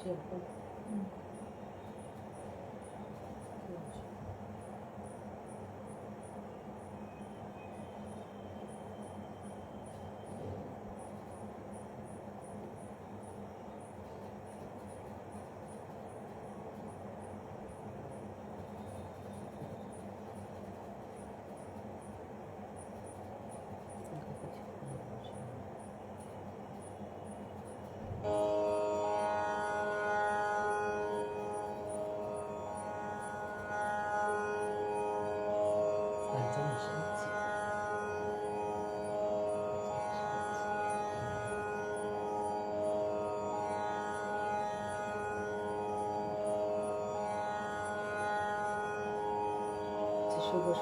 শুভ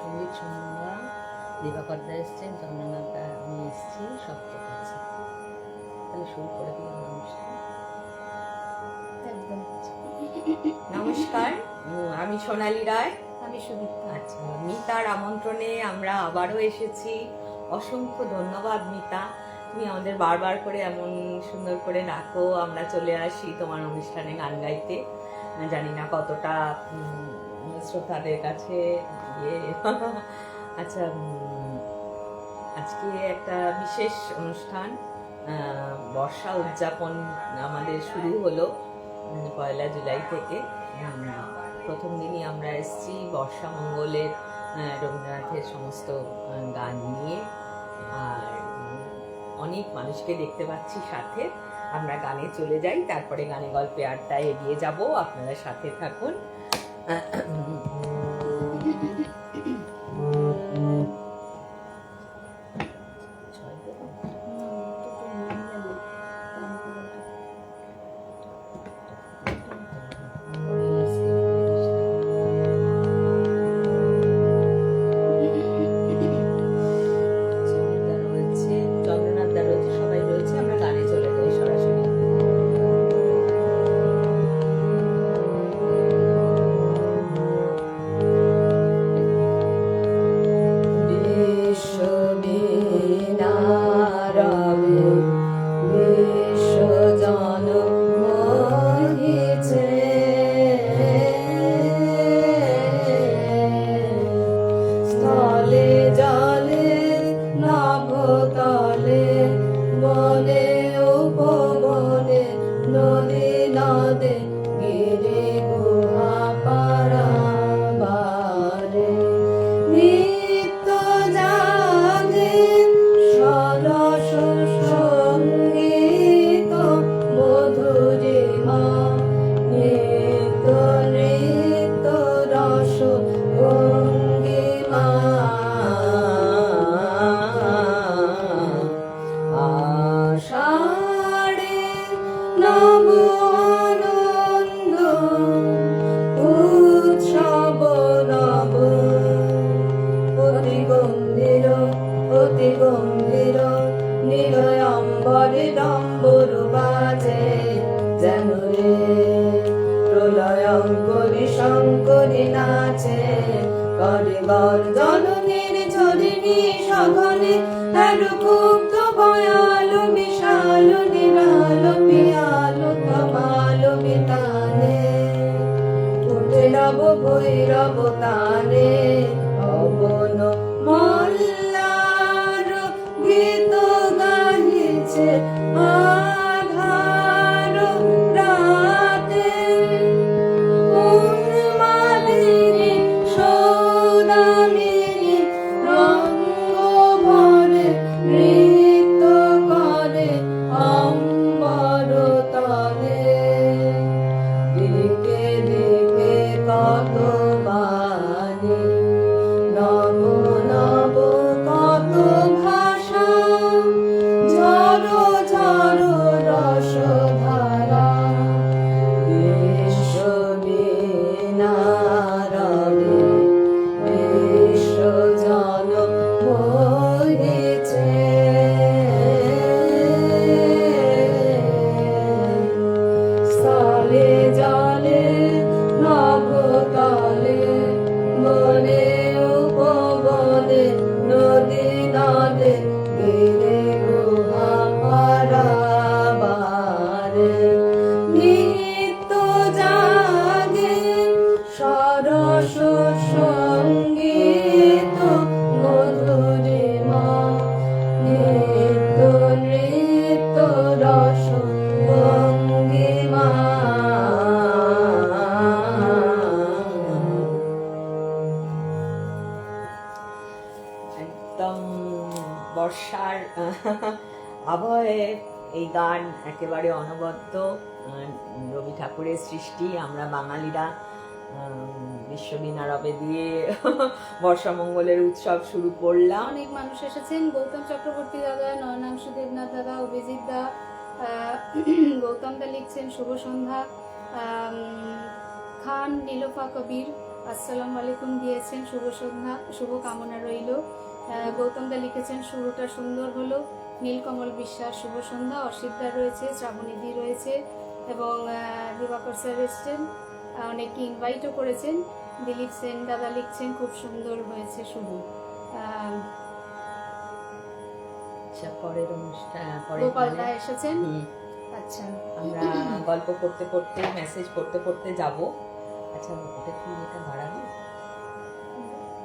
সঙ্গীত সন্ধ্যা। দিবাকরদা এসছেন, চন্দ্রনাথদা, আমি এসছি, সপ্তক আছে। তাহলে শুরু করে দিই আমার অনুষ্ঠান। একদম। নমস্কার, আমি সোনালী রায়। আমি সুদীপ্তা। আচ্ছা, মিতার আমন্ত্রণে আমরা আবারও এসেছি। অসংখ্য ধন্যবাদ মিতা, তুমি আমাদের বারবার করে এমন সুন্দর করে ডাকো, আমরা চলে আসি তোমার অনুষ্ঠানে গান গাইতে। জানি না কতটা শ্রোতাদের কাছে ইয়ে। আচ্ছা, আজকে একটা বিশেষ অনুষ্ঠান, বর্ষা উদযাপন আমাদের শুরু হলো 1 জুলাই থেকে। প্রথম দিনই আমরা এসেছি বর্ষা মঙ্গলের রবীন্দ্রনাথের সমস্ত গান নিয়ে, আর অনেক মানুষকে দেখতে পাচ্ছি সাথে। আমরা গানে চলে যাই, তারপরে গানে গল্পে আড্ডায় এগিয়ে যাব, আপনারা সাথে থাকুন। ঝড়ো ঝড়ো বর্ষার আবহে এই গান একেবারে অনবদ্য। রবি ঠাকুরের সৃষ্টি, আমরা বাঙালিরা বিশ্ববিনারবে দিয়ে বর্ষামঙ্গলের উৎসব শুরু করলাম। অনেক মানুষ এসেছেন, গৌতম চক্রবর্তী দাদা, নয়নাংশু দেবনাথ দাদা, অভিজিৎ দা, গৌতম দা লিখছেন শুভ সন্ধ্যা, খান নীলোফা কবির আসসালামু আলাইকুম দিয়েছেন, শুভ সন্ধ্যা, শুভ কামনা রইল। গৌতম দা লিখেছেন শুরুটা সুন্দর হলো। নীলকমল বিশ্বাস শুভ সন্ধ্যা। অসিত দা রয়েছে, শ্রাবণীদি রয়েছে এবং দিবাকর স্যার এসছেন, অনেকে ইনভাইটও করেছেন। দিলীপ সেন দাদা লিখছেন খুব সুন্দর হয়েছে শুরু। পরের অনুষ্ঠান গোপাল দা এসেছেন। আচ্ছা, আমরা গল্প করতে করতে, মেসেজ পড়তে পড়তে যাব। আচ্ছা, ওটা কি এটা বাড়াবো,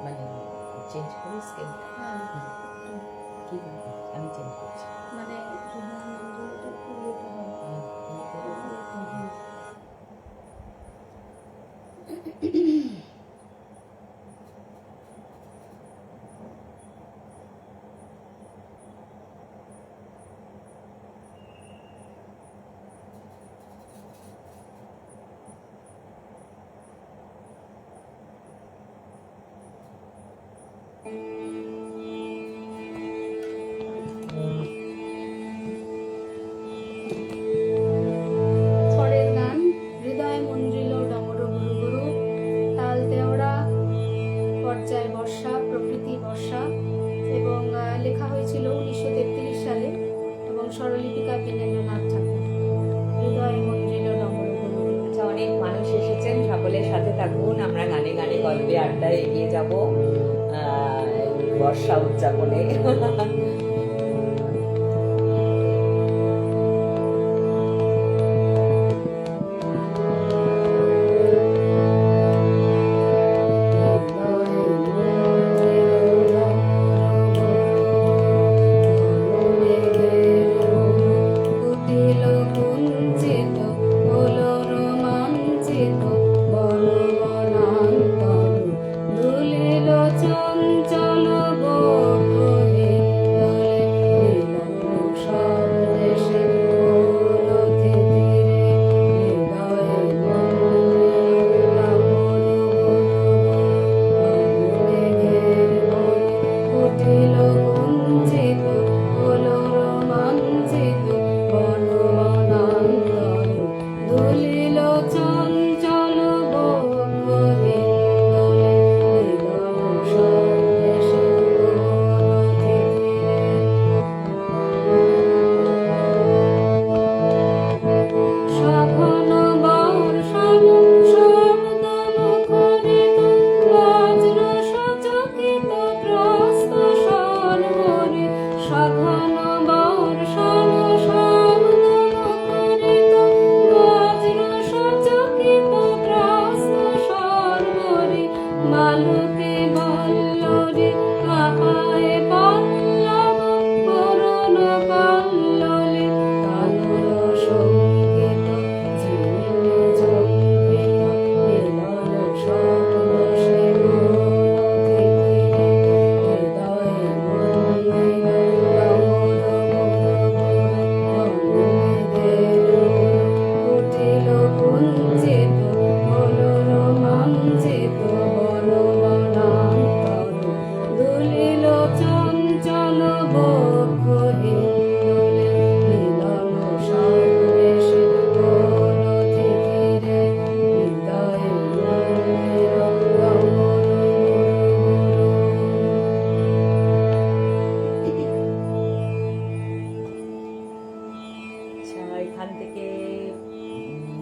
মানে চেঞ্জ করি স্কেল? কি আমি চেঞ্জ করছি, মানে লেখা হয়েছিল 1933 সালে এবং স্বরলিপিকা বীরেন্দ্রনাথ ঠাকুর। হৃদয় মন্দির ডমর। আচ্ছা, অনেক মানুষ এসেছেন, সকলের সাথে থাকুন। আমরা গানে গানে গল্পে আড্ডায় এগিয়ে যাব বর্ষা উদযাপনে।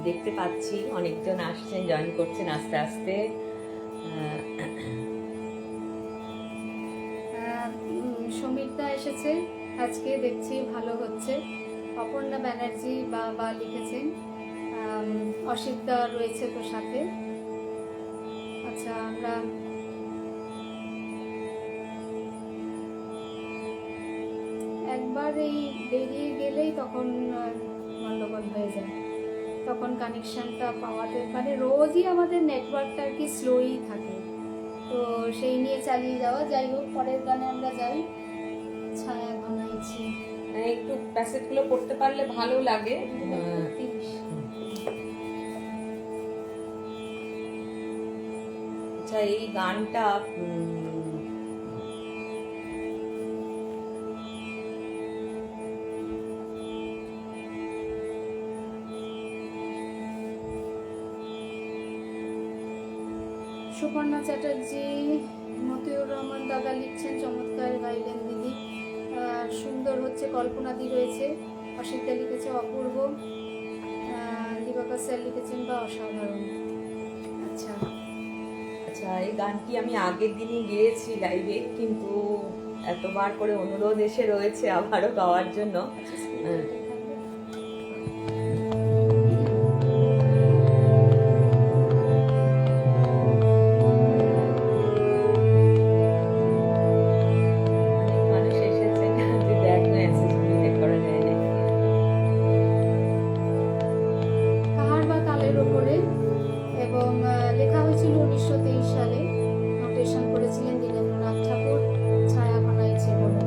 দেখতে পাচ্ছি অনেকজন আসছেন, জয়েন করছেন আস্তে আস্তে। সমীরদা এসেছে আজকে, দেখছি ভালো হচ্ছে। অপর্ণা ব্যানার্জি বা লিখেছেন, অসিতদা রয়েছে তো সাথে। আচ্ছা, আমরা একবার এই বেরিয়ে গেলেই তখন গন্ডগোল হয়ে যায়, তখন কানেকশনটা পাওয়াতে মানে রোজই আমাদের নেটওয়ার্কটা আর কি স্লোই থাকে, তো সেই নিয়ে চালিয়ে যাওয়া। যাই হোক, পরের গানে আমরা যাই। ছায়া ঘনাইছে। একটু প্যাসেজগুলো পড়তে পারলে ভালো লাগে। 30। আচ্ছা, এই গানটা সুপর্ণা চ্যাটার্জি, মতিউর রহমান দাদা লিখছেন চমৎকার গাইলেন দিদি। সুন্দর হচ্ছে, কল্পনাদি রয়েছে। অসিদ্ধা লিখেছে অপূর্ব। দিবাকর স্যার লিখেছেন বা অসাধারণ। আচ্ছা, আচ্ছা, এই গানটি আমি আগের দিনই গেয়েছি লাইভে, কিন্তু এতবার করে অনুরোধ এসে রয়েছে আবারও গাওয়ার জন্য। অনেক মানুষ এসেছে, যে দেখ মেসেজগুলো চেক করা যায় নাকি। কাহার বা তালের ওপরে, এবং লেখা হয়েছিল 1923 সালে। নোটেশন করেছিলেন দীনেন্দ্রনাথ ঠাকুর। ছায়া ঘনাইছে বলে।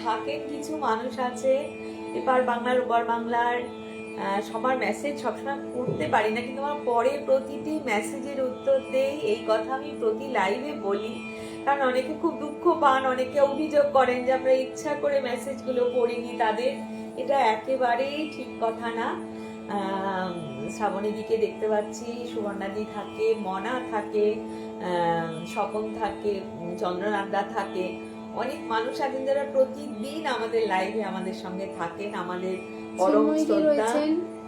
থাকেন কিছু মানুষ আছে এপার বাংলার ওপার বাংলার, সবার মেসেজ সবসময় পড়তে পারি না, কিন্তু আমার পরে প্রতিটি মেসেজের উত্তর দেই। এই কথা আমি প্রতি লাইভে বলি, কারণ অনেকে খুব দুঃখ পান, অনেকে অভিযোগ করেন যে আমরা ইচ্ছা করে মেসেজগুলো পড়িনি তাদের। এটা একেবারেই ঠিক কথা না। শ্রাবণীদিকে দেখতে পাচ্ছি, সুবর্ণাদি থাকে, মনা থাকে, স্বপন থাকে, চন্দ্রনাথদা থাকে, অনেক মানুষ আছেন যারা প্রতিদিন আমাদের লাইভে আমাদের সঙ্গে থাকেন। আমাদের পরম শ্রদ্ধা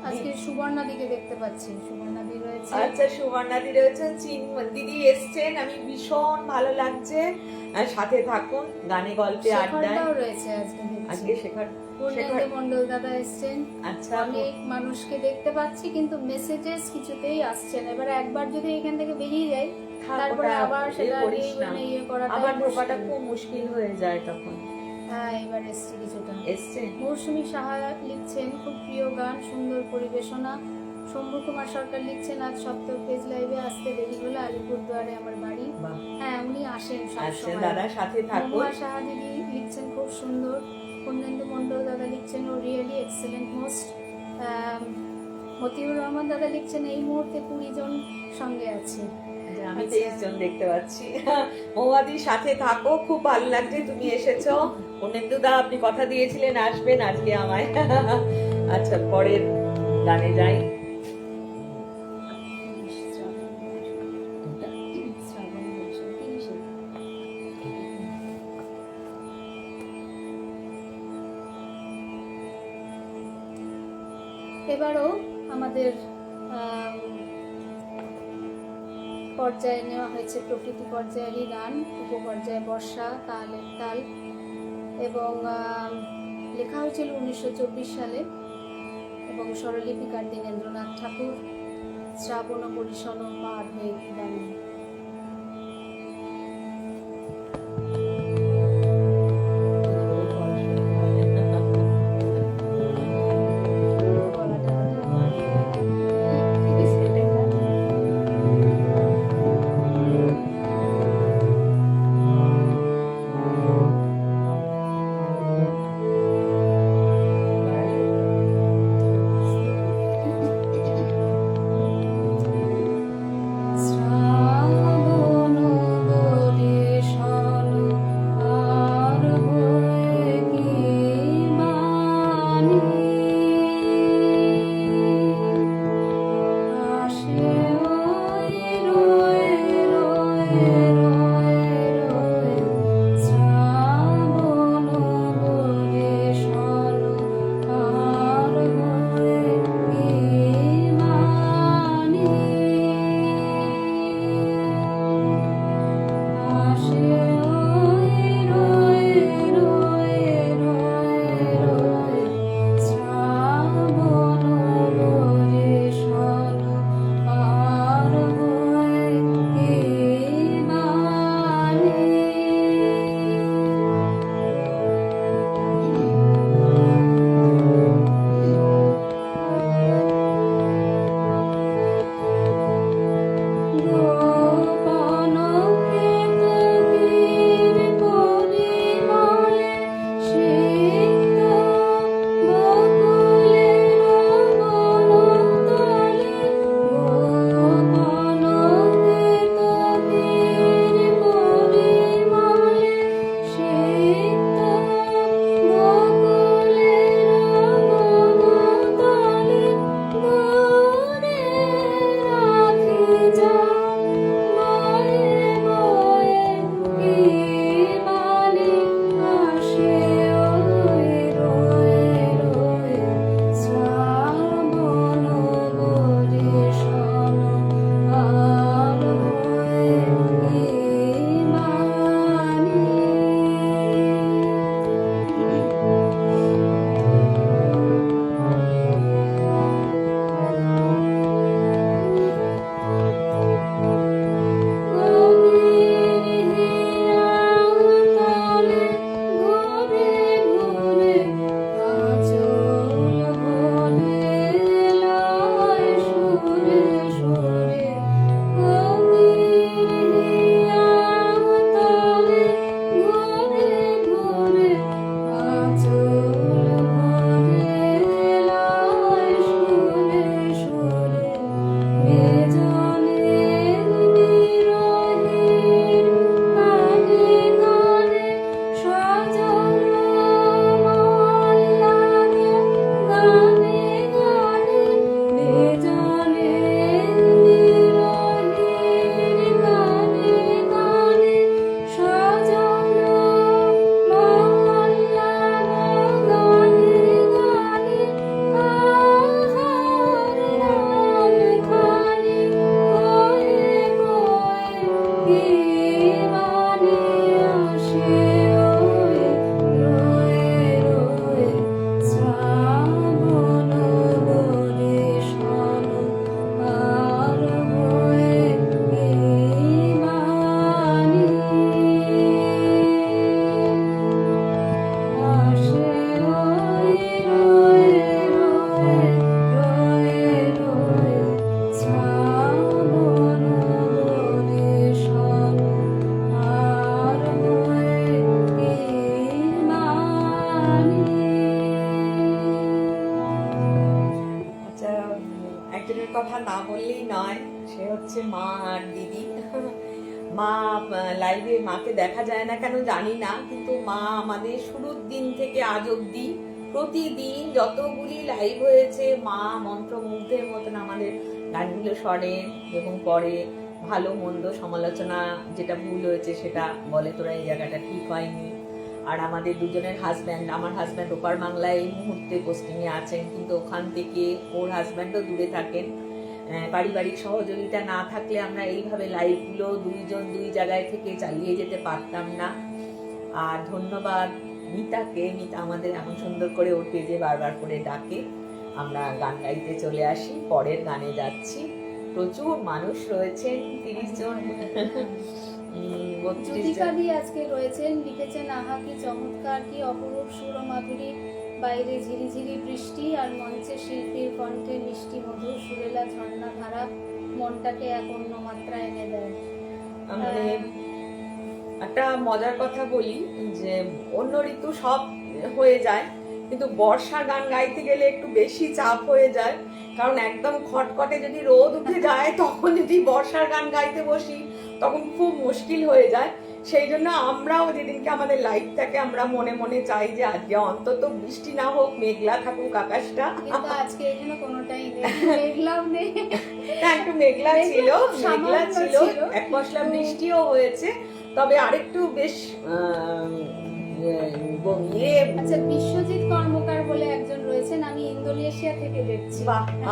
আজকে সুবর্ণাদিকে দেখতে পাচ্ছি, সুবর্ণাদি রয়েছে। আচ্ছা, সুবর্ণাদি রয়েছেন, দিদি এসছেন, আমি ভীষণ ভালো লাগছে। সাথে থাকুন, গানে গল্পে আড্ডায় রয়েছে আজকে শেখর মন্ডল দাদা এসছেন। আচ্ছা, অনেক মানুষকে দেখতে পাচ্ছি কিন্তু মেসেজেস কিছুতেই আসছে না। এবার একবার যদি এখান থেকে বেরিয়ে যাই তারপরে আবার সেটা ইয়ে করাটা আবার ঢোকাটা খুব মুশকিল হয়ে যায় তখন। হ্যাঁ, এবার এসছে কিছুটা। এসছে মৌসুমী সাহা লিখছেন, খুব প্রিয় গান, সুন্দর পরিবেশনা। শম্ভু কুমার সরকার লিখছেন, আজ সপ্তম পেজ লাইভে আসতে দেরি হলো, আলিপুরদুয়ারে আমার বাড়ি। হ্যাঁ, উনি আসেন সবসময়। দাদা সাথে থাকুন। মহুয়া সাহা দিদি লিখছেন, খুব সুন্দর। পূর্ণেন্দু মন্ডল দাদা লিখছেন, oh really excellent most. Motiur Rahman দাদা লিখছেন, এই মুহূর্তে 20 জন সঙ্গে আছে। আমি 23 জন দেখতে পাচ্ছি। মহুয়াদির সাথে থাকো, খুব ভালো লাগছে তুমি এসেছো। পূর্ণেন্দুদা আপনি কথা দিয়েছিলেন আসবেন আজকে আমায়। আচ্ছা, পরের গানে যাই। এবারও আমাদের পর্যায়ে নেওয়া হয়েছে প্রকৃতি পর্যায়েরই গান, উপপর্যায়ে বর্ষা, তালের তাল, এবং লেখা হয়েছিল 1924 সালে এবং স্বরলিপিকার দীনেন্দ্রনাথ ঠাকুর। শ্রাবণ পরিশন পার হয়ে গানে শ্রাবণ কথা না বললেই নয়, সে হচ্ছে মা আর দিদি। মা লাইভে মাকে দেখা যায় না কেন জানি না, কিন্তু মা আমাদের শুরুর দিন থেকে আজ অব্দি প্রতিদিন যতগুলি লাইভ হয়েছে মা মন্ত্রমুগ্ধের মতন আমাদের গানগুলো শোনেন এবং পরে ভালো মন্দ সমালোচনা, যেটা ভুল হয়েছে সেটা বলে তোরা এই জায়গাটা ঠিক হয়নি। আর আমাদের দুজনের হাজব্যান্ড, আমার হাজব্যান্ড ওপার বাংলায় এই মুহূর্তে পোস্টিংয়ে আছেন, কিন্তু ওখান থেকে ওর হাজব্যান্ডও দূরে থাকেন। পারিবারিক সহযোগিতা না থাকলে আমরা এইভাবে লাইভগুলো দুইজন দুই জায়গায় থেকে চালিয়ে যেতে পারতাম না। আর ধন্যবাদ মিতাকে, মিতা আমাদের এমন সুন্দর করে ওর পেজে বারবার করে ডাকে। আমরা গান গাইতে চলে আসি, পরের গানে যাচ্ছি। প্রচুর মানুষ রয়েছেন, 30 জন 32 জন। আজকে রয়েছেন, লিখেছেন আহা কি চমৎকার, কি অপরূপ সুর ও মাধুরী, বাইরে ঝিরিঝিরি বৃষ্টি আর মঞ্চে শিল্পীর কণ্ঠে মিষ্টি মধুর সুরেলা ঝর্ণা ধারা মনটাকে এক অন্য মাত্রায় এনে দেয়। মানে একটা মজার কথা বলি যে অন্য ঋতু সব হয়ে যায়, কিন্তু বর্ষা গান গাইতে গেলে একটু বেশি চাপ হয়ে যায়, কারণ একদম খটখটে যদি রোদ উঠে যায় তখন যদি বর্ষার গান গাইতে বসি তখন খুব মুশকিল হয়ে যায়। সেই জন্য আমরাও যেদিনকে আমাদের লাইভ থাকে আমরা মনে মনে চাই যে আজকে অন্তত বৃষ্টি না হোক, মেঘলা থাকুক আকাশটা। কিন্তু আজকে এখানে কোনোটাই নেই, মেঘলাও নেই, একটু মেঘলা ছিল, এক পশলা বৃষ্টিও হয়েছে, তবে আরেকটু বেশ আচ্ছা, বিশ্বজিৎ কর্মকার বলে একজন রয়েছেন, আমি ইন্দোনেশিয়া থেকে দেখছি।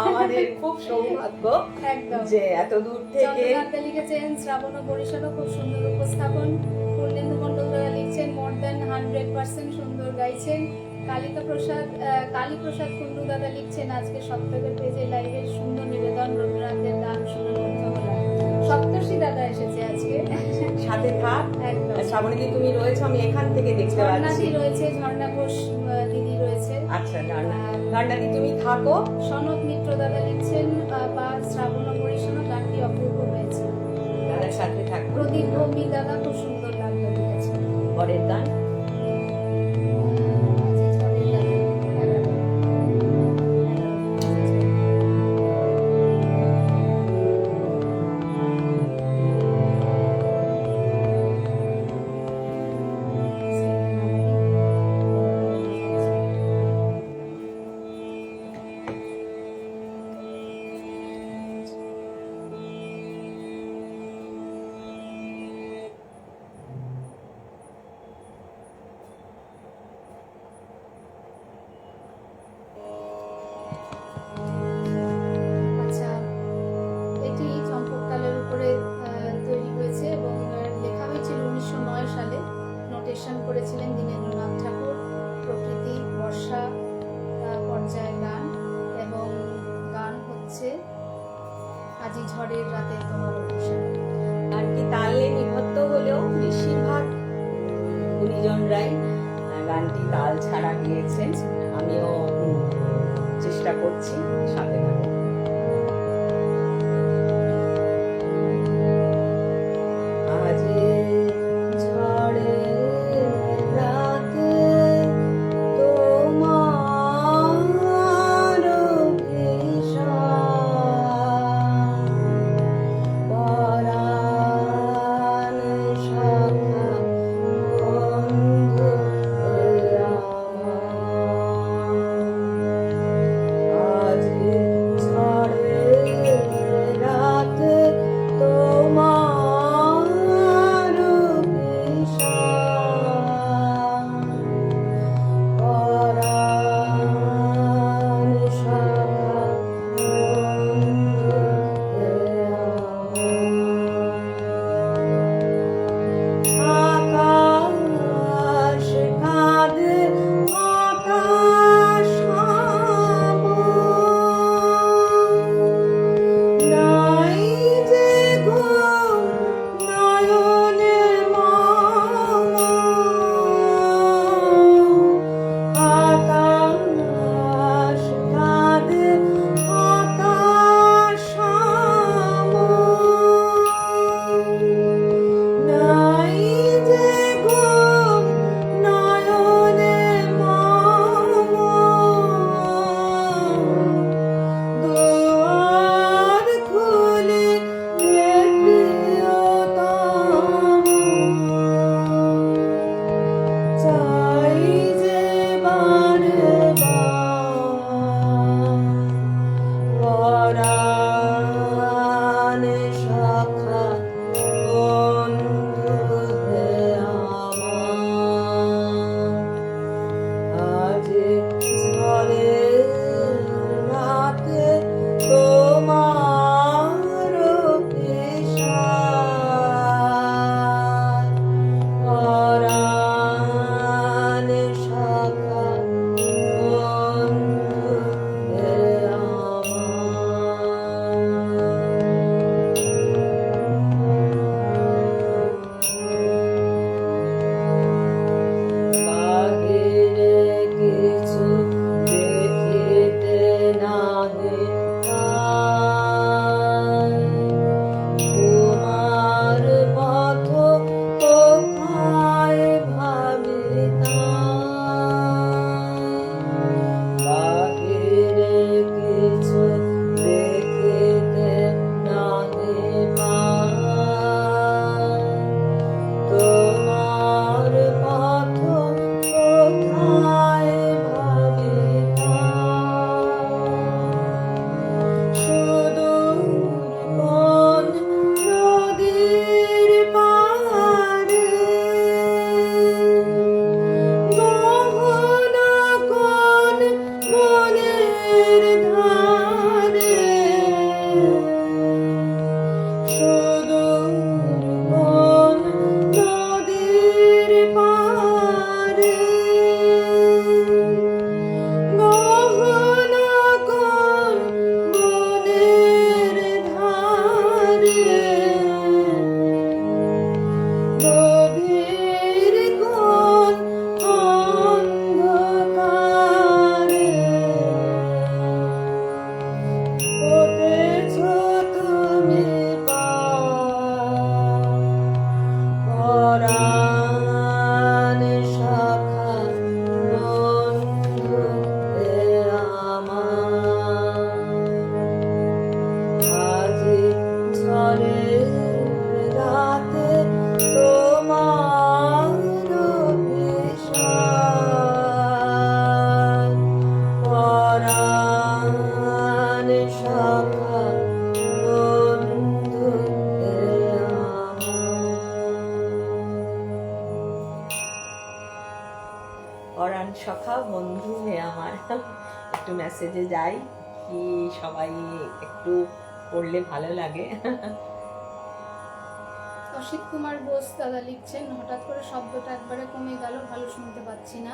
আমাদের খুব সৌভাগ্য একদম যে এত দূর থেকে। লিখেছেন শ্রাবণ ও বরিশালও খুব সুন্দর উপস্থাপন। পূর্ণেন্দু মন্ডল লিখছেন মোর দেন 100% সুন্দর গাইছেন। কালী প্রসাদ কুন্ডু দাদা লিখছেন আজকে সপ্তকের পেজে লাইভের সুন্দর নিবেদন, রবীন্দ্রনাথের গান শুনে মুগ্ধ হলাম। সপ্তর্ষি দাদা এসেছে আজকে, সাথে থাক। একদম শ্রাবণী দি তুমি রয়েছে, আমি এখান থেকে দেখতে পাচ্ছি। রয়েছে ঝর্ণা ঘোষ দিদি রয়েছে। আচ্ছা, ঝর্ণা দি তুমি থাকো। সনক মিত্র দাদা লিখছেন বা শ্রাবণ ও বরিশাল গানটি অপূর্ব হয়েছে, দাদার সাথে থাকো। প্রদীপ ভৌমি দাদা খুব সুন্দর লাগলো লিখেছেন। পরের গান করেছিলেন দীনেন্দ্রনাথ ঠাকুর। প্রকৃতি বর্ষা পর্যায়ে গান, এবং গান হচ্ছে আজি ঝড়ের রাতে তোমার অভিষেক। আর কি তালে নিবদ্ধ হলেও বেশিরভাগ গুণীজনরাই গানটি তাল ছাড়া গিয়েছেন। আমিও চেষ্টা করছি, সাথে থাকো। যে ঝড়ের রাতে তোমার পেশায় পরাণ শাখা বন্ধু বাহিরে কিছু দেখিতে নাহি পাই, তোমার পথ কোথায় ভাবি তাই। বাহিরে কিছু দেখিতে নাহি পাই, তোমার পথ কোথায় ভাবি তাই। সুদূর কোন নদীর পারে গহন কোন বনের ধারে, সুদূর কোন নদীর পারে গহন কোন বনের ধারে, গভীর কোন অন্ধকারে হতেছ তুমি পরাণ শাখা বন্ধু আমার। আজি ঝড়ের রাতে তোমার পেশায় পরাণ শাখা বন্ধু পরাণ সখা বন্ধু হে আমার। একটু মেসেজে যাই কি সবাই একটু পড়লে ভালো লাগে। অসিত কুমার বোস দাদা লিখছেন, হঠাৎ করে শব্দটা একবারে কমে গেল, ভালো শুনতে পাচ্ছি না।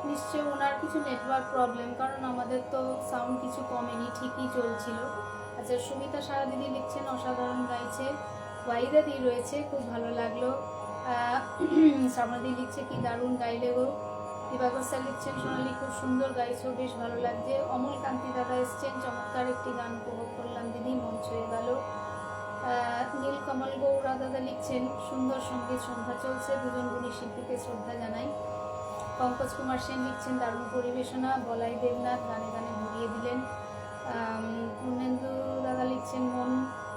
নিশ্চয়ই ওনার কিছু নেটওয়ার্ক প্রবলেম, কারণ আমাদের তো সাউন্ড কিছু কমেনি, ঠিকই চলছিল। আচ্ছা, সুমিতা সারা দিদি লিখছেন অসাধারণ গাইছে। ওয়াইদাদি রয়েছে, খুব ভালো লাগলো। শ্রাবণী লিখছে কি দারুণ গাইলে গো। দিবাকর স্যার লিখছেন সোনালি খুব সুন্দর গাইছো, বেশ ভালো লাগছে। অমল কান্তি দাদা এসছেন, চমৎকার একটি গান উপভোগ করলাম দিদি, মন ছুঁয়ে গেল। নীলকমল গৌরা দাদা লিখছেন সুন্দর সঙ্গীত সন্ধ্যা চলছে, দুজন গুণী শিল্পীকে শ্রদ্ধা জানাই। পঙ্কজ কুমার সেন লিখছেন দারুণ পরিবেশনা, বলাই দেবনাথ গানে গানে ভরিয়ে দিলেন। পূর্ণেন্দু দাদা লিখছেন মন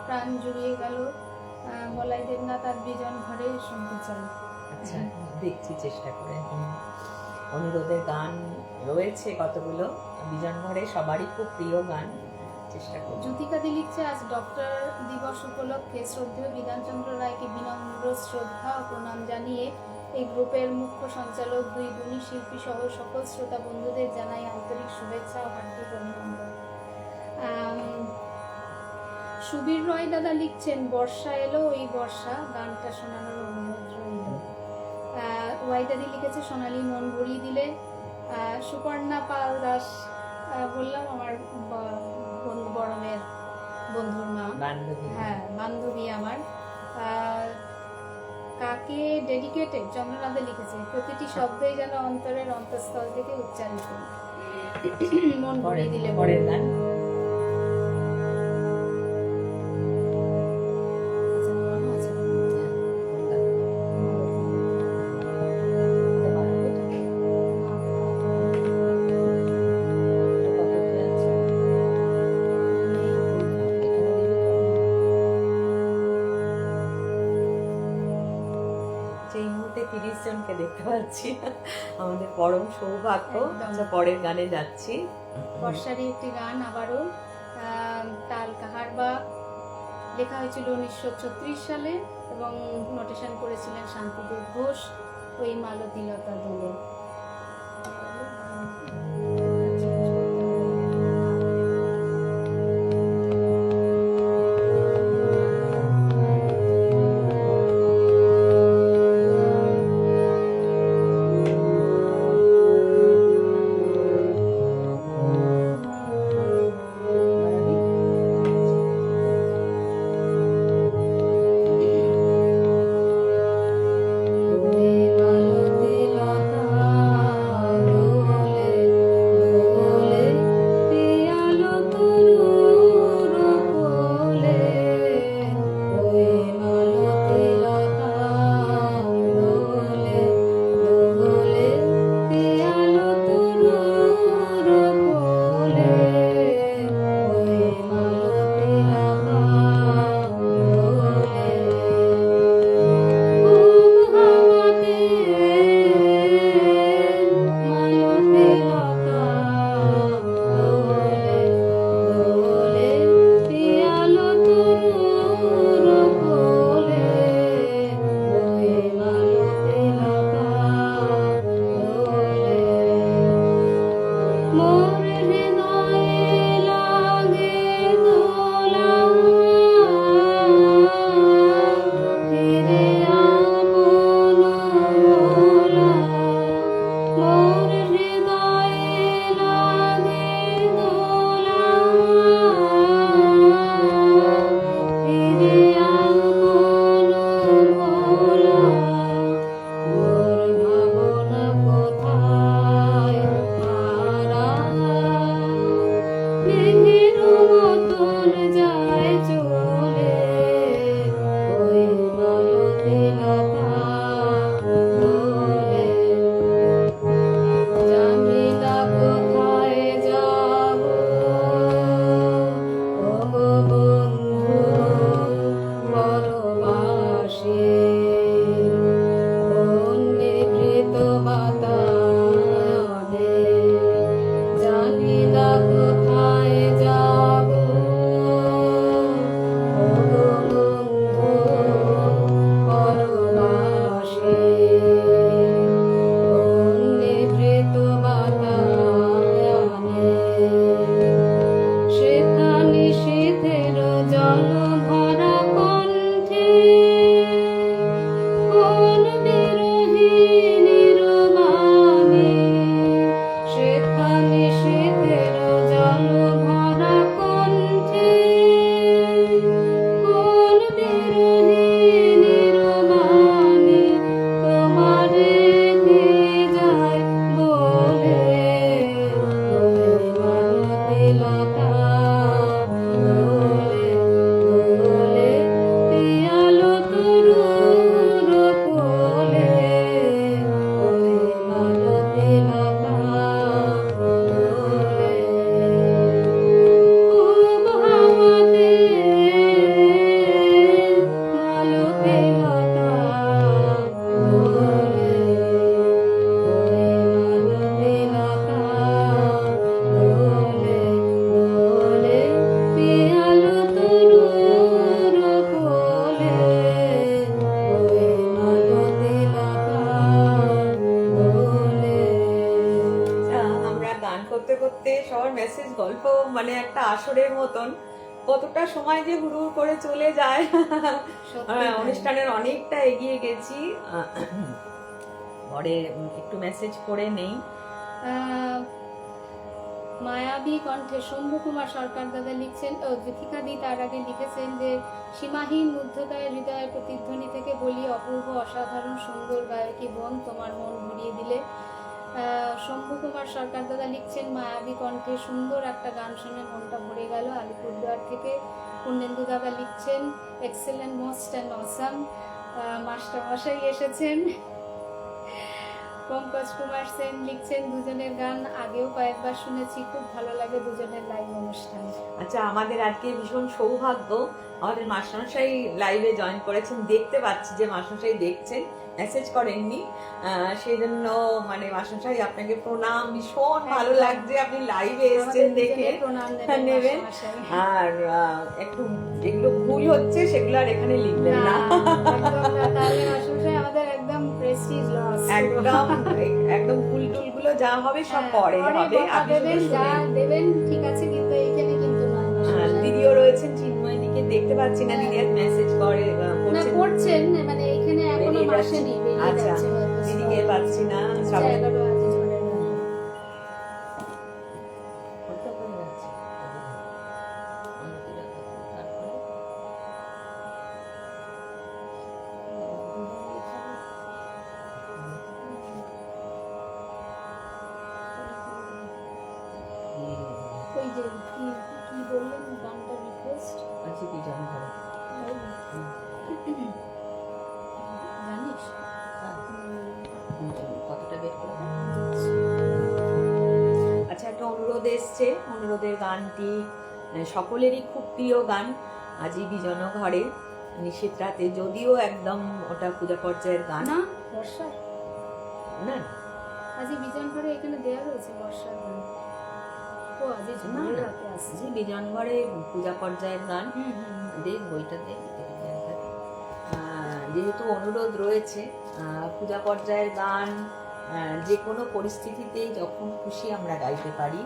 প্রাণ জুড়িয়ে গেল, বলাই দেবনাথ আর বিজন ঘরে শুনতে চাই। আচ্ছা, দেখছি চেষ্টা করে। অনুরোধের গান রয়েছে কতগুলো, বিজন ঘরে সবারই খুব প্রিয় গান, চেষ্টা করব। জ্যোতিকাদি লিখছে আজ ডক্টর দিবস উপলক্ষে শ্রদ্ধেয় বিধানচন্দ্র রায়কে বিনম্র শ্রদ্ধা ও প্রণাম জানিয়ে এই গ্রুপের মুখ্য সঞ্চালক দুই গুণী শিল্পী সহ সকল শ্রোতা বন্ধুদের জানাই আন্তরিক শুভেচ্ছা ও হার্দিক অভিনন্দন। সুবীর রয় দাদা লিখছেন বর্ষা এলো ওই বর্ষা, গানটা শোনানোর অনুরোধ রইল। ওয়াইদাদি লিখেছে সোনালি মন ভরিয়ে দিলে। সুপর্ণা পাল দাস বললাম আমার বড় মেয়ের বন্ধুর মা, বান্ধবী। হ্যাঁ বান্ধবী আমার। কাকে ডেডিকেটেড চন্দ্রনাথে লিখেছে প্রতিটি শব্দই যেন অন্তরের অন্তঃস্থল থেকে উচ্চারিত, মন ভরিয়ে দিলে। পরের গান এই মুহূর্তে 30 জনকে দেখতে পাচ্ছি, আমাদের পরম সৌভাগ্য। আচ্ছা, পরের গানে যাচ্ছি। বর্ষারই একটি গান আবারও, তাল কাহারবা, লেখা হয়েছিল 1936 সালে এবং নোটেশন করেছিলেন শান্তিদেব ঘোষ, ওই মালতীলতা দোলে। করতে করতে সবার মেসেজ গল্প মানে একটা আসরের মতন কতটা সময় যে হুড় হুড় করে চলে যায়। সত্যি তাই। অনুষ্ঠানের অনেকটা এগিয়ে গেছি। পরে একটু মেসেজ করে নেই। মায়াবী কণ্ঠে শম্ভু কুমার সরকার দাদা লিখছেন, জ্যোতিকা দি তার আগে লিখেছেন যে সীমাহীন মুগ্ধতায় হৃদয়ের প্রতিধ্বনি থেকে বলি অপূর্ব অসাধারণ সুন্দর গায়কী বোন, তোমার মন ভরিয়ে দিলে। শম্ভু কুমার সরকার দাদা লিখছেন মায়াবী কণ্ঠে সুন্দর একটা গান শুনে মনটা ভরে গেল, আলিপুরদুয়ার থেকে। পূর্ণেন্দু দাদা লিখছেন excellent, most and awesome, master মশাই এসেছেন। পঙ্কজ কুমার সেন লিখছেন দুজনের গান আগেও কয়েকবার শুনেছি, খুব ভালো লাগে দুজনের লাইভ অনুষ্ঠান। আচ্ছা, আমাদের আজকে ভীষণ সৌভাগ্য, আমাদের মাস্টারমশাই লাইভে জয়েন করেছেন, দেখতে পাচ্ছি যে মাস্টারমশাই দেখছেন, মেসেজ করেননি। সেই জন্য মানে মাস্টারমশাই আপনাকে প্রণাম, ভীষণ ভালো লাগছে আপনি লাইভে এসেছেন দেখে নেবেন। আর একটু যেগুলো ভুল হচ্ছে সেগুলো আর এখানে লিখবেন না। আমাদের একদম প্রেস্টিজ লস, একদম একদম ফুল টুল গুলো যা হবে সব পরে হবে, আপনি যা দেবেন ঠিক আছে, কিন্তু এখানে কিন্তু নয়। দিদিও রয়েছেন, চিন্ময়দিকে দেখতে পাচ্ছি না, দিদি মেসেজ করে করছেন মানে এখানে এখনো আসেনি। আচ্ছা, দিদিকে পাচ্ছি না। ওই যে কি বললেন গানটা রিকোয়েস্ট আছে কি জানি ভালো জানিস কতটা বের করে। আচ্ছা, একটা অনুরোধ এসছে, অনুরোধের গানটি সকলেরই খুব প্রিয় গান, আজি বিজন ঘরে নিশীথ রাতে, যদিও একদম ওটা পূজা পর্যায়ের গান না, বর্ষা না, আজি বিজন ঘরে এখানে দেয়া রয়েছে বর্ষার গান। ও আজি ঝুমুরের রাতে আসছে, আজি বিজন ঘরে পূজা পর্যায়ের গান। দেখ বইটা দেখ, যেহেতু অনুরোধ রয়েছে পূজা পর্যায়ের গান যে কোনো পরিস্থিতিতেই যখন খুশি আমরা গাইতে পারি,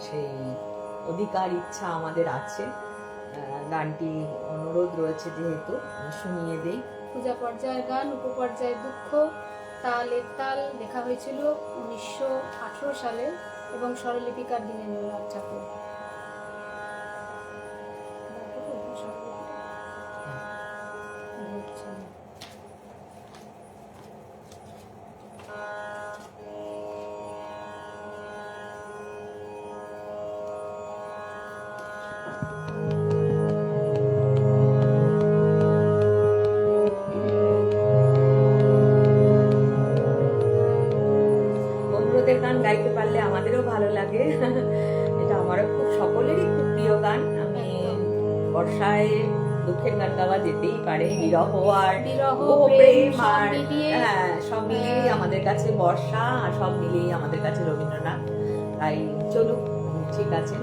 সেই অধিকার ইচ্ছা আমাদের আছে। গানটি অনুরোধ রয়েছে যেহেতু শুনিয়ে দেই। পূজা পর্যায়ের গান, উপপর্যায়ের দুঃখ, তালের তাল লেখা হয়েছিল 1918 সালে এবং স্বরলিপিকার দীনেন্দ্রনাথ ঠাকুর। গান গাইতে পারলে আমাদেরও ভালো লাগে, এটা আমারও খুব, সকলেরই খুব প্রিয় গান। আমি বর্ষায় দুঃখের গান গাওয়া যেতেই পারে, বিরহ আর প্রেম আর হ্যাঁ সব মিলিয়েই আমাদের কাছে বর্ষা, আর সব মিলিয়েই আমাদের কাছে রবীন্দ্রনাথ। তাই চলুক, ঠিক আছে।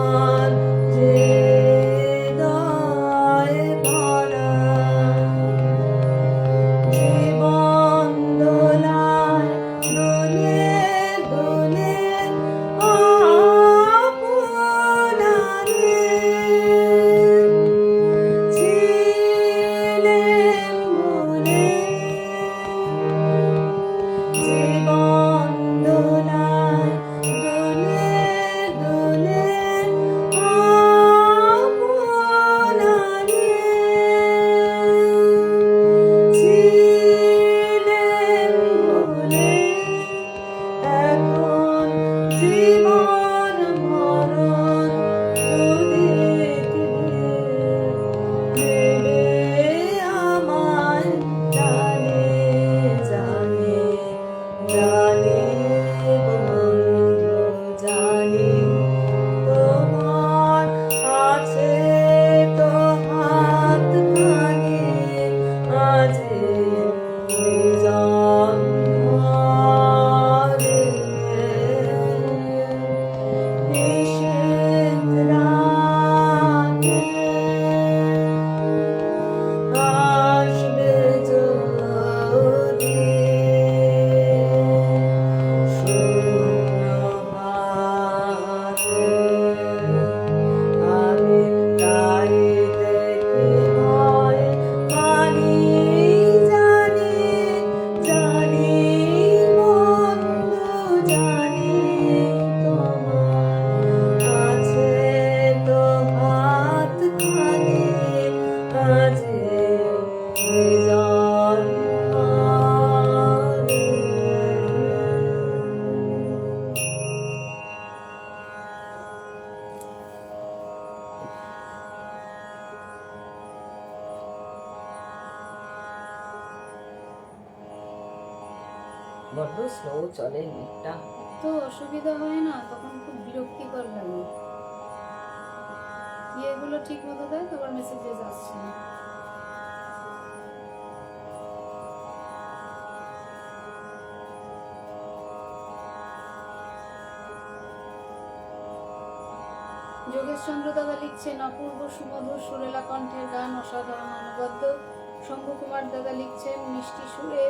তোমার হৃদয় ভরা জীবন দোলায় দোলে দোলে আপনারে ছিলেন মনে জীবন দোলায় দোলে দোলে আপনারে ছিলেন মনে এখন জীবন মরণ দুদিক দেবে আমায় জানে জানে জানে বন্ধু জানি তোমার আছে তো হাতখানি আজ নিজাম ঘরে নিষেধ রাতে আসবে যদি শূন্য হাতে আমি তাই দেখি ভয় মানি জানি জানি বন্ধু জানি তোমার আছে তো হাতখানি আজ নিজাম ঘরে বড্ড স্লো চলে নেটটা তো অসুবিধা হয় না, তখন খুব বিরক্তিকর লাগে। ইয়েগুলো ঠিক মতো দেয়, তারপর মেসেজেস আসছে না। যোগেশ চন্দ্র দাদা লিখছেন অপূর্ব সুমধুর সুরেলা কণ্ঠের গান, অসাধারণ অনবদ্য। শম্ভু কুমার দাদা লিখছেন মিষ্টি সুরে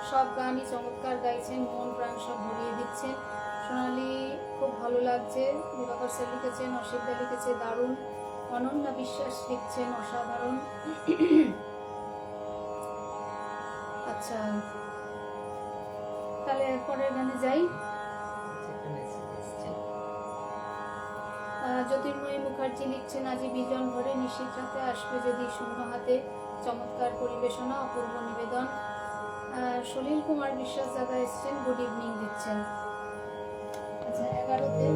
সব গানই চমৎকার গাইছেন, মন প্রাণ সব ভরিয়ে দিচ্ছেন। সোনালি খুব ভালো লাগছে। দিবাকর স্যার লিখেছেন অসিদ্ধা লিখেছে দারুণ। অনন্যা বিশ্বাস লিখছেন অসাধারণ। আচ্ছা, তাহলে পরের গানে যাই। একটা মেসেজ এসছে জ্যোতির্ময়ী মুখার্জি লিখছেন আজি বিজন ঘরে নিশীথ রাতে আসবে যদি শূন্য হাতে, চমৎকার পরিবেশনা, অপূর্ব নিবেদন। সলিল কুমার বিশ্বাস দাদা এসছেন, গুড ইভিনিং দিচ্ছেন। আচ্ছা, 11তে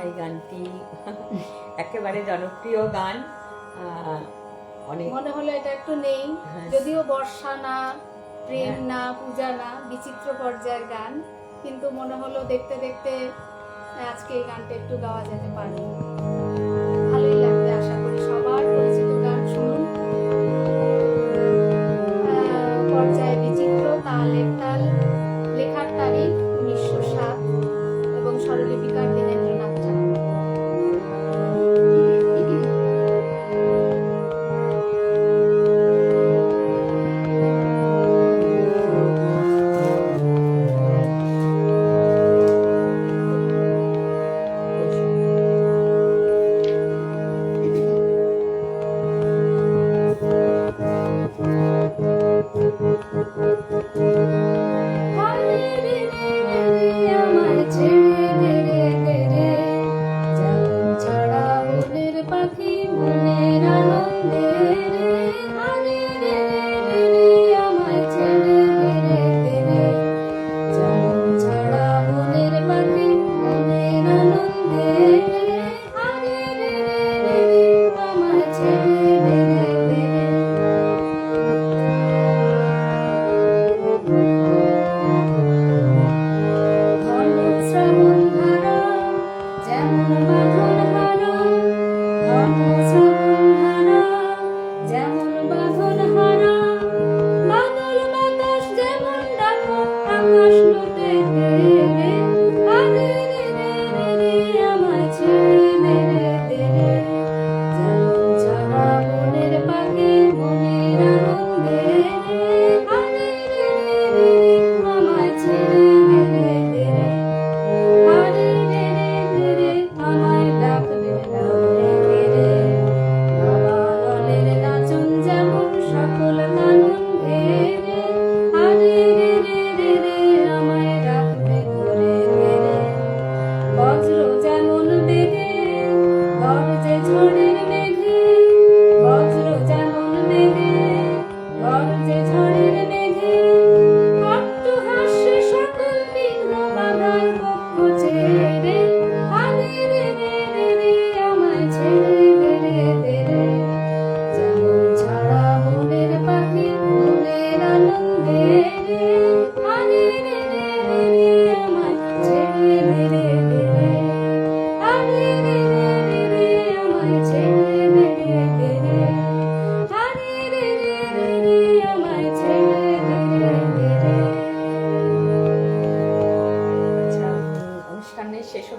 এই গানটি একেবারে জনপ্রিয় গান। অনেক মনে হলো এটা একটু নেই, হ্যাঁ। যদিও বর্ষা না, প্রেম না, পূজা না, বিচিত্র পর্যায়ের গান, কিন্তু মনে হলো দেখতে দেখতে আজকে এই গানটা একটু গাওয়া যেতে পারে। ভালোই লাগবে, আশা করি সবার পরিচিত গান। শুনুন, পর্যায়ে বিচিত্র, তালের তাল, লেখার তারিখ 1907 এবং স্বরলিপিকার দীনেন্দ্রনাথ ঠাকুর।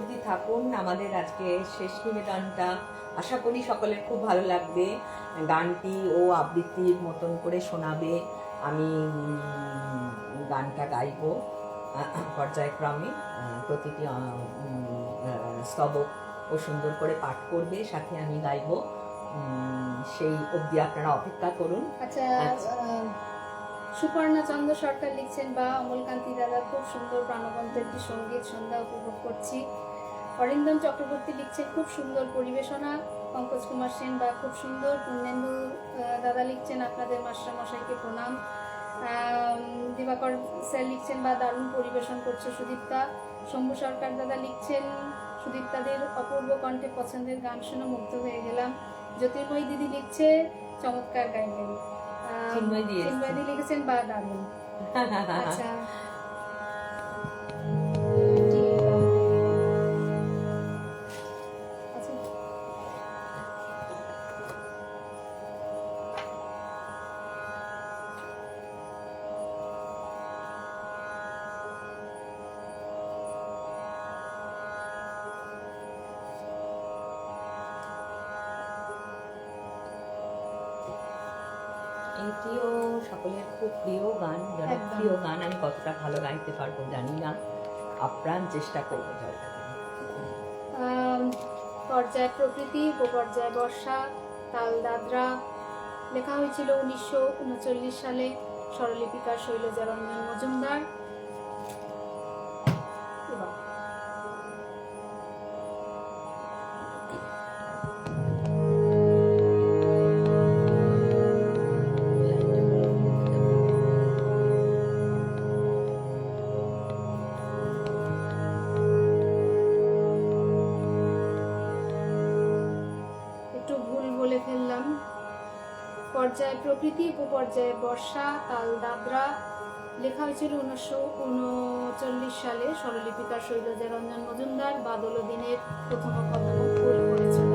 অবধি থাকুন। আমাদের আজকে শেষ নিবেদনটা আশা করি সকলের খুব ভালো লাগবে। গানটি ও আবৃত্তির মতন করে শোনাবে, আমি গানটা গাইব পর্যায়ক্রমে। প্রতিটি স্তবক ও সুন্দর করে পাঠ করবে, সাথে আমি গাইব। সেই অবধি আপনারা অপেক্ষা করুন। আচ্ছা, সুপর্ণা চন্দ্র সরকার লিখছেন, বা অমলকান্তি দাদা খুব সুন্দর প্রাণবন্ত একটি সঙ্গীত সন্ধ্যা উপভোগ করছি। অরিন্দম চক্রবর্তী লিখছেন, খুব সুন্দর পরিবেশনা। পঙ্কজ কুমার সেন, বা খুব সুন্দর। পূর্ণেন্দু দাদা লিখছেন, আপনাদের মাস্টারমশাইকে প্রণাম। দিবাকর স্যার লিখছেন, বা দারুণ পরিবেশন করছে সুদীপ্তা। শম্ভু সরকার দাদা লিখছেন, সুদীপ্তাদের অপূর্ব কণ্ঠে পছন্দের গান শুনে মুগ্ধ হয়ে গেলাম। জ্যোতির্ময়ী দিদি লিখছে, চমৎকার গাইলেন। চিন্ময়দি লিখেছেন, বা দারুণ। আচ্ছা, এটিও সকলের খুব প্রিয় গান, জনপ্রিয় গান। আমি কতটা ভালো গাইতে পারবো জানি না, আপ্রাণ চেষ্টা করবো। পর্যায় প্রকৃতি, উপপর্যায় বর্ষা, তাল দাদরা। লেখা হয়েছিল 1939 সালে। স্বরলিপিকার শৈলজা রঞ্জন মজুমদার। পর্যায় প্রকৃতি, উপপর্যায় বর্ষা, তাল দাদরা। লেখা হয়েছিল 1939 সালে। স্বরলিপিকার শৈলজা রঞ্জন মজুমদার। বাদল দিনের প্রথম কদম ফুল করেছিল।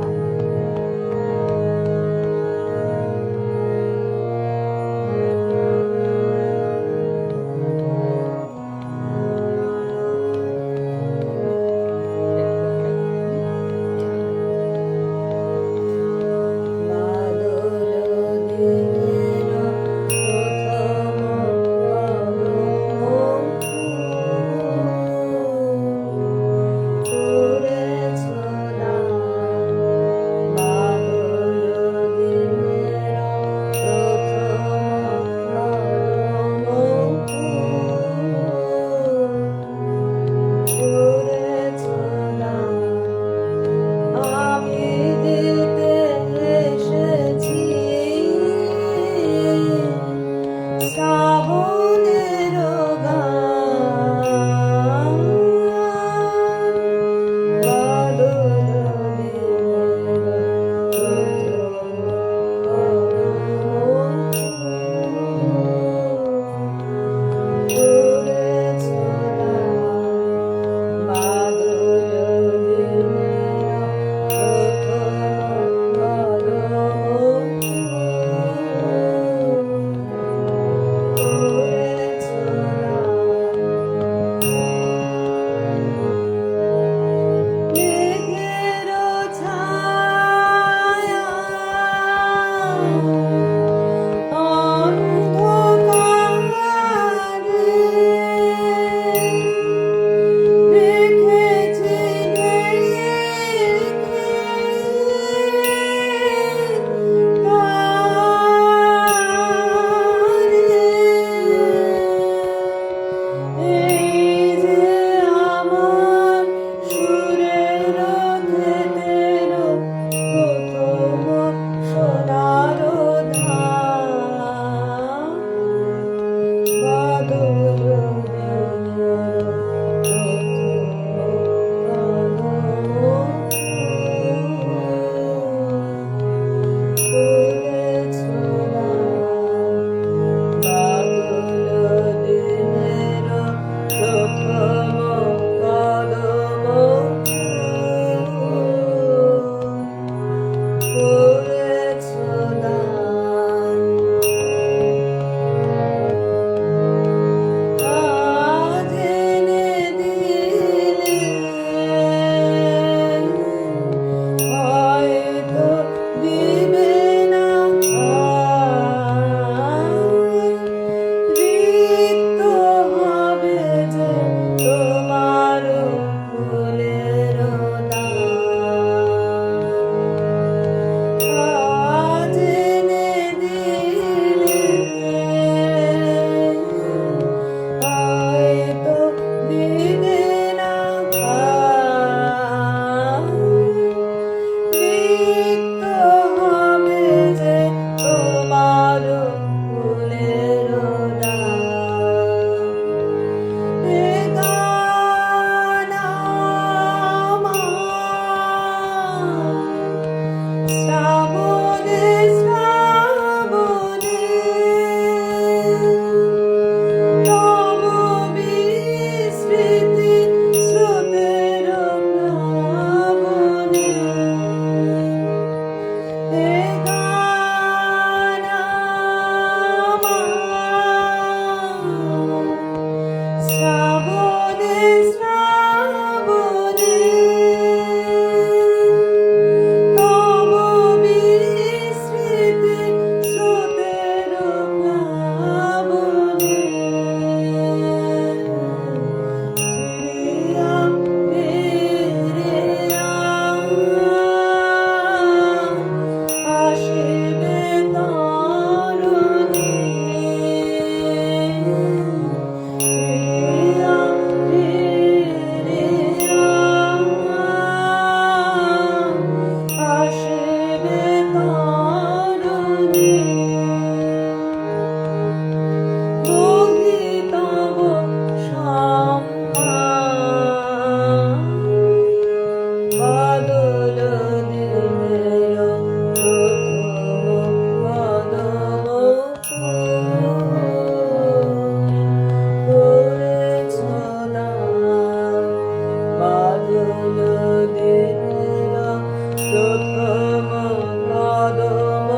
কদম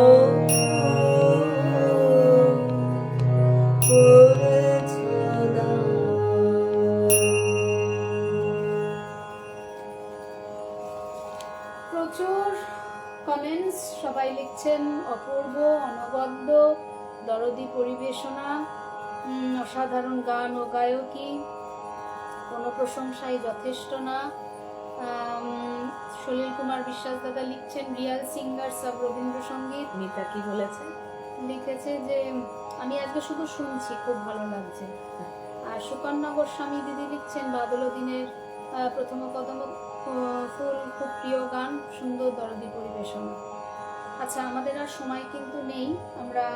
করেছ দান। প্রচুর কমেন্টস, সবাই লিখছেন অপূর্ব, অনবদ্য, দরদি পরিবেশনা, অসাধারণ গান ও গায়কী, কোনো প্রশংসাই যথেষ্ট না। সলিল কুমার বিশ্বাস দাদা লিখছেন রিয়াল সিঙ্গার সব রবীন্দ্রসঙ্গীত। মিতা কি বলেছে? লিখেছে যে আমি আজকে শুধু শুনছি, খুব ভালো লাগছে। আর সুকন্যা গোস্বামী দিদি লিখছেন বাদল দিনের প্রথম কদম ফুল খুব প্রিয় গান, সুন্দর দরদি পরিবেশনা। আচ্ছা, আমাদের আর সময় কিন্তু নেই, আমরা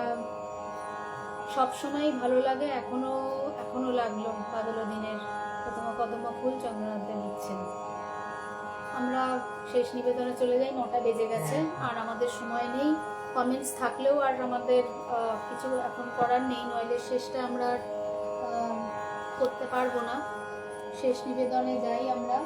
সব সময় ভালো লাগে, এখনো লাগলো বাদল দিনের প্রথম কদম ফুল চন্দ্রনাথ লিখছেন। আমরা শেষ নিবেদনে চলে যাই, 9টা বেজে গেছে, আর আমাদের সময় নেই। কমেন্টস থাকলেও আর আমাদের কিছু এখন করার নেই, নইলে শেষটা আমরা করতে পারবো না। শেষ নিবেদনে যাই আমরা।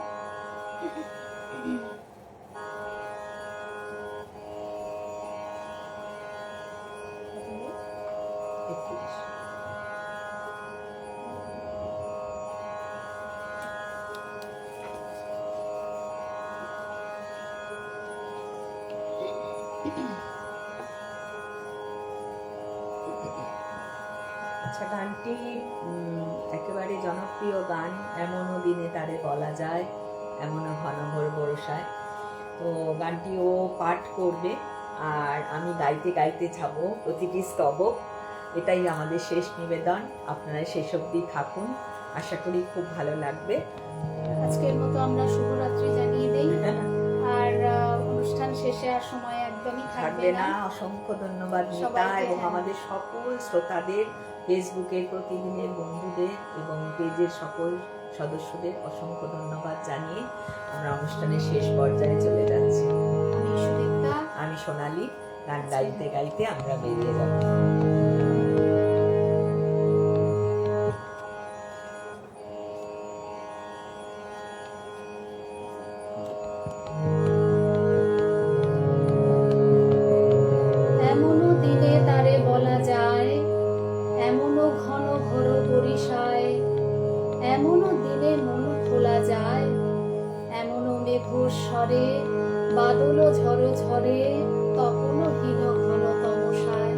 আচ্ছা, গানটি একেবারে জনপ্রিয় গান, এমনও দিনে তারে বলা যায়, এমনও ঘন ঘোর বর্ষায়। তো গানটি ও পাঠ করবে আর আমি গাইতে গাইতে যাবো প্রতিটি স্তবক। এটাই আমাদের শেষ নিবেদন, আপনারা শেষ অবধি থাকুন, আশা করি খুব ভালো লাগবে। আজকের মতো আমরা শুভরাত্রি জানিয়ে দেই, আর অনুষ্ঠান শেষে আর সময় একদমই থাকবে না। অসংখ্য ধন্যবাদ মিতা সবাইকে, এবং আমাদের সকল শ্রোতাদের, ফেসবুকের প্রতিদিনের বন্ধুদের এবং পেজের সকল সদস্যদের অসংখ্য ধন্যবাদ জানিয়ে আমরা অনুষ্ঠানের শেষ পর্যায়ে চলে যাচ্ছি। আমি সুদীপ্তা, আমি সোনালী, গান গাইতে গাইতে আমরা বেরিয়ে যাব। এমনও দিনে তারে বলা যায়, এমনও ঘন ঘোর বরিশায়, এমনও দিনে মন খোলা যায়, এমনও মেঘর স্বরে বাদল ঝড় ঝরে, তখনও হীন ঘন তমসায়।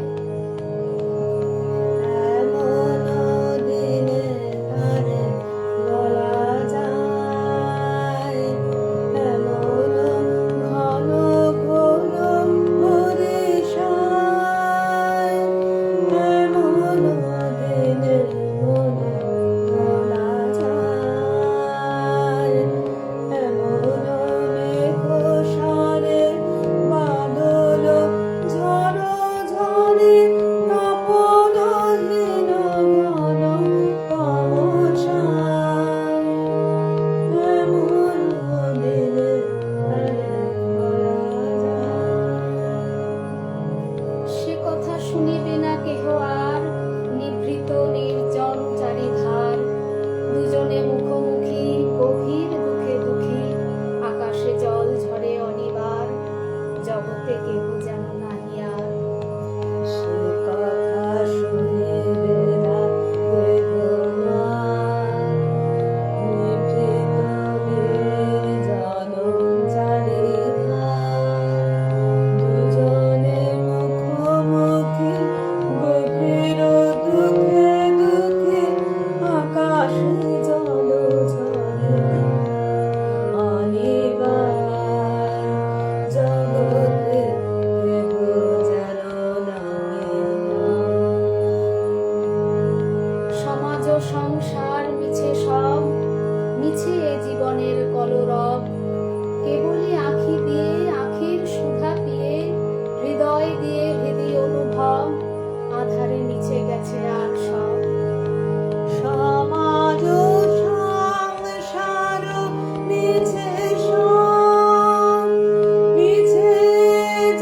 সে কথা শুনিবে না কেহ আর, নিভৃত নির্জন চারিধার, দুজনে মুখোমুখি গভীর দুঃখে দুঃখী, আকাশে জল ঝরে অনিবার, জগতে কেহ যেন নাহি আর। সে কথা শুনিবে না কেহ আর, নিভৃত নির্জন চারিধার, দুজনে মুখোমুখি গভীর দুঃখে দুঃখে, আকাশে জল ঝরে অনিবার, জগতে কেহ যেন নাহি আর। সমাজ ও সংসার মিছে সব, মিছে এ জীবনের কলরব, কেবলই আঁখি দিয়ে আঁখির সুধা পিয়ে, হৃদয় দিয়ে হৃদি অনুভব, আধারে নিচে গেছে আর সব। সমাজ সংসার মিছে সব, মিছে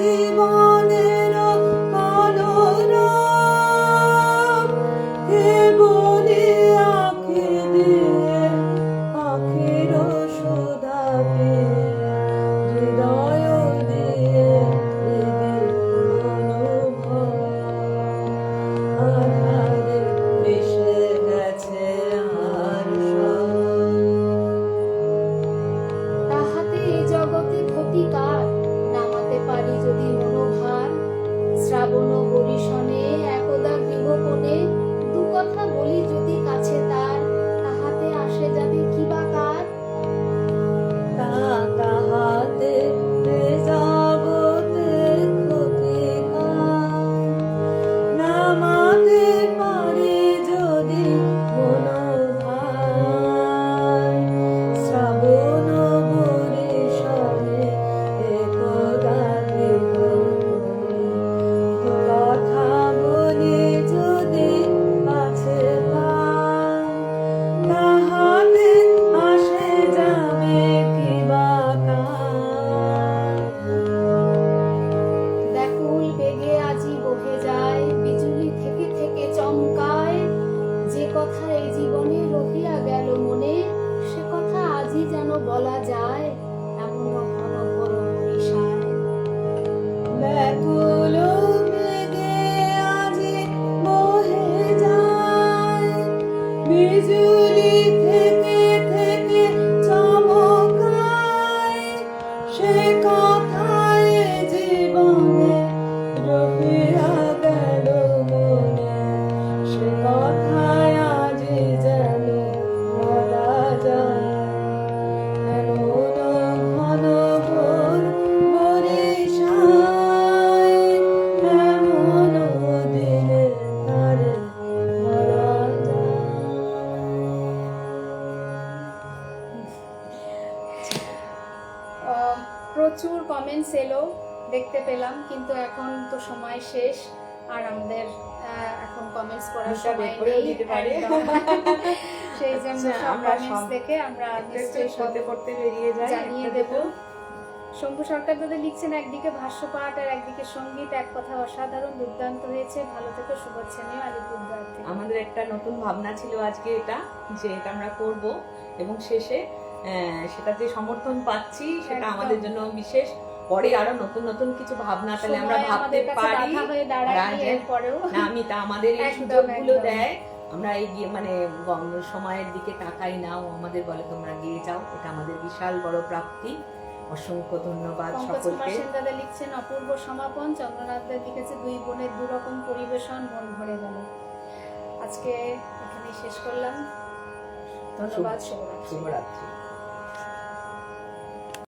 জীবনের কলরব, কেবলি আঁখি দিয়ে আঁখির সুধা পেয়ে, হৃদয় বলা যায় এমন ঘন ঘোর নিশায়। ব্যাকুল মেঘে আজি বহে যায়, বিজুলি থেকে থেকে চমকায়, সে কথায় জীবনে রহিয়া গেল মনে, সে কথায় আজি যেন বলা যায়। এমন ঘন ঘোর বরিশায়, এমন দিনে তারে বলা যায়। প্রচুর কমেন্টস এলো, দেখতে পেলাম, কিন্তু এখন তো সময় শেষ আর আমাদের এখন কমেন্টস পড়ার এটা সময় বের করেও নেই দিতে পারে। একদম। সেই জন্য আচ্ছা, সব আমরা কমেন্টস সব- দেখে আমরা নিশ্চয়ই সব পড়তে পড়তে বেরিয়ে যাই, জানিয়ে একটা দেব। দুটো। শম্ভু সরকার দাদা লিখছেন, একদিকে ভাষ্যপাঠ আর একদিকে সঙ্গীত, এক কথা অসাধারণ, দুর্দান্ত হয়েছে, ভালো থেকে শুভেচ্ছা নিয়ে আলিপুরদুয়ার থেকে। আমাদের একটা নতুন ভাবনা ছিল আজকে এটা, যে এটা আমরা করব এবং শেষে সেটা যে সমর্থন পাচ্ছি সেটা একদম। আমাদের জন্য বিশেষ। পরে আরো নতুন নতুন কিছু ভাবনা তাহলে আমরা সময় ভাবতে আমাদের কাছে পারি। বাধা হয়ে দাঁড়ায়নি আর আজ- এরপরেও। না, আমি তা আমাদের এই একদম, সুযোগগুলো একদম। দেয়, আমরা এগিয়ে মানে সময়ের দিকে তাকাই না, ও আমাদের বলে তোমরা গিয়ে যাও, এটা আমাদের বিশাল বড় প্রাপ্তি। অসংখ্য ধন্যবাদ পঙ্কজ কুমার সকলকে। সেন দাদা লিখছেন, অপূর্ব সমাপন, চন্দ্রনাথ দাদা লিখেছে, দুই বোনের দুরকম পরিবেশন, মন ভরে গেল। আজকে এখানেই শেষ করলাম, ধন্যবাদ, শুভরাত্রি। শুভরাত্রি।